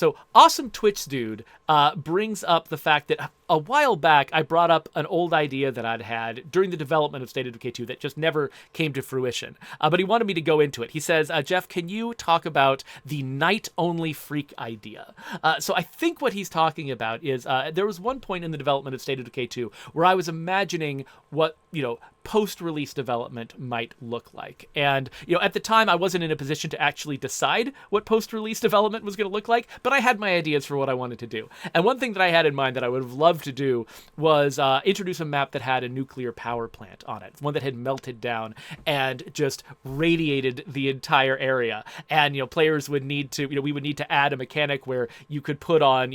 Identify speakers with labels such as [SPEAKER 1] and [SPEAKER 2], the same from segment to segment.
[SPEAKER 1] So Awesome Twitch Dude brings up the fact that a while back I brought up an old idea that I'd had during the development of State of Decay 2 that just never came to fruition. But he wanted me to go into it. He says, Jeff, can you talk about the night-only freak idea? So I think what he's talking about is there was one point in the development of State of Decay 2 where I was imagining what, post-release development might look like. And, at the time I wasn't in a position to actually decide what post-release development was going to look like, but I had my ideas for what I wanted to do. And one thing that I had in mind that I would have loved to do was introduce a map that had a nuclear power plant on it, one that had melted down and just radiated the entire area. And, players would need to, we would need to add a mechanic where you could put on,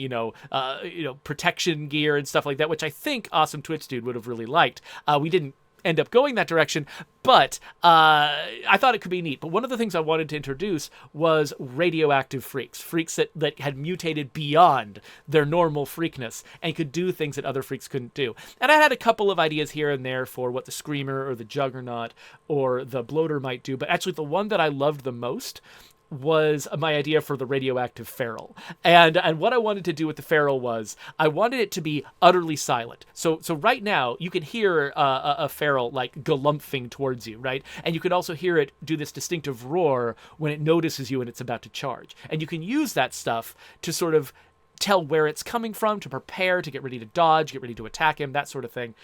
[SPEAKER 1] protection gear and stuff like that, which I think Awesome Twitch Dude would have really liked. We didn't end up going that direction, but I thought it could be neat. But one of the things I wanted to introduce was radioactive freaks that had mutated beyond their normal freakness and could do things that other freaks couldn't do. And I had a couple of ideas here and there for what the Screamer or the Juggernaut or the Bloater might do, but actually the one that I loved the most was my idea for the radioactive feral. And what I wanted to do with the feral was I wanted it to be utterly silent. So right now you can hear a feral like galumphing towards you, right? And you can also hear it do this distinctive roar when it notices you and it's about to charge. And you can use that stuff to sort of tell where it's coming from, to prepare, to get ready to dodge, get ready to attack him, that sort of thing.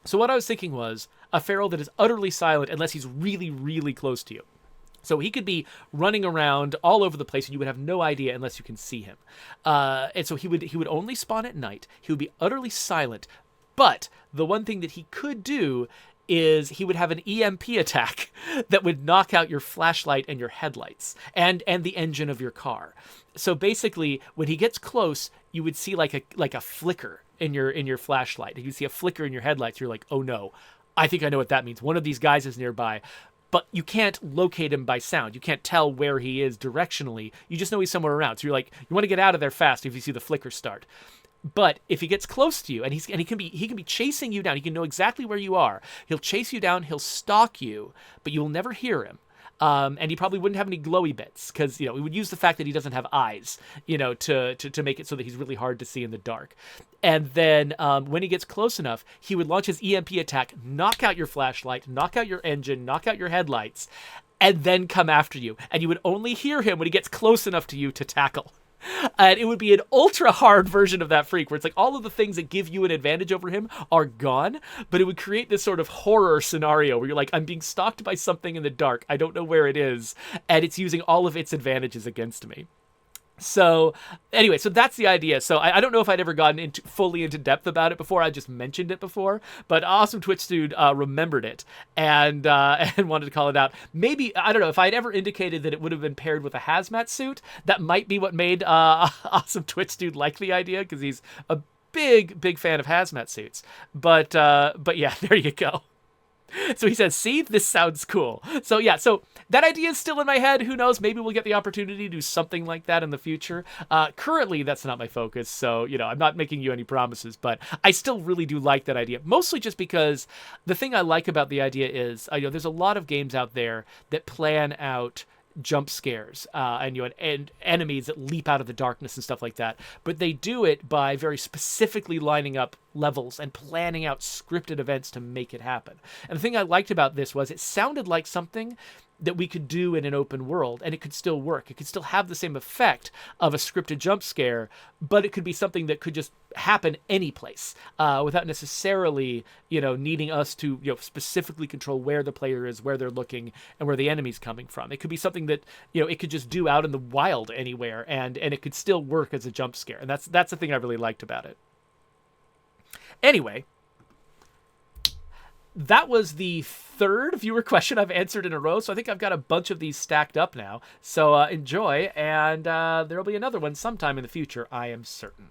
[SPEAKER 1] So what I was thinking was a feral that is utterly silent unless he's really, really close to you. So he could be running around all over the place and you would have no idea unless you can see him. And so he would only spawn at night. He would be utterly silent. But the one thing that he could do is he would have an EMP attack that would knock out your flashlight and your headlights and the engine of your car. So basically, when he gets close, you would see like a flicker in your flashlight. You see a flicker in your headlights. You're like, oh no, I think I know what that means. One of these guys is nearby. But you can't locate him by sound. You can't tell where he is directionally. You just know he's somewhere around. So you're like, you want to get out of there fast if you see the flicker start. But if he gets close to you and he can be chasing you down, he can know exactly where you are. He'll chase you down, he'll stalk you, but you will never hear him. And he probably wouldn't have any glowy bits because, we would use the fact that he doesn't have eyes, to make it so that he's really hard to see in the dark. And then when he gets close enough, he would launch his EMP attack, knock out your flashlight, knock out your engine, knock out your headlights, and then come after you. And you would only hear him when he gets close enough to you to tackle. And it would be an ultra hard version of that freak where it's like all of the things that give you an advantage over him are gone, but it would create this sort of horror scenario where you're like, I'm being stalked by something in the dark. I don't know where it is. And it's using all of its advantages against me. So anyway, so that's the idea. So I don't know if I'd ever gotten fully into depth about it before. I just mentioned it before, but Awesome Twitch Dude remembered it and wanted to call it out. Maybe, I don't know, if I'd ever indicated that it would have been paired with a hazmat suit, that might be what made Awesome Twitch Dude like the idea, because he's a big fan of hazmat suits. But yeah, there you go. So he says, see, this sounds cool. So yeah, so that idea is still in my head. Who knows? Maybe we'll get the opportunity to do something like that in the future. Currently, that's not my focus. So, I'm not making you any promises, but I still really do like that idea. Mostly just because the thing I like about the idea is, there's a lot of games out there that plan out jump scares and enemies that leap out of the darkness and stuff like that, but they do it by very specifically lining up levels and planning out scripted events to make it happen. And the thing I liked about this was it sounded like something that we could do in an open world, and it could still work. It could still have the same effect of a scripted jump scare, but it could be something that could just happen any place without necessarily, needing us to, specifically control where the player is, where they're looking, and where the enemy's coming from. It could be something that, it could just do out in the wild anywhere, and it could still work as a jump scare. And that's the thing I really liked about it. Anyway, that was the third viewer question I've answered in a row, so I think I've got a bunch of these stacked up now. So enjoy, and there'll be another one sometime in the future, I am certain.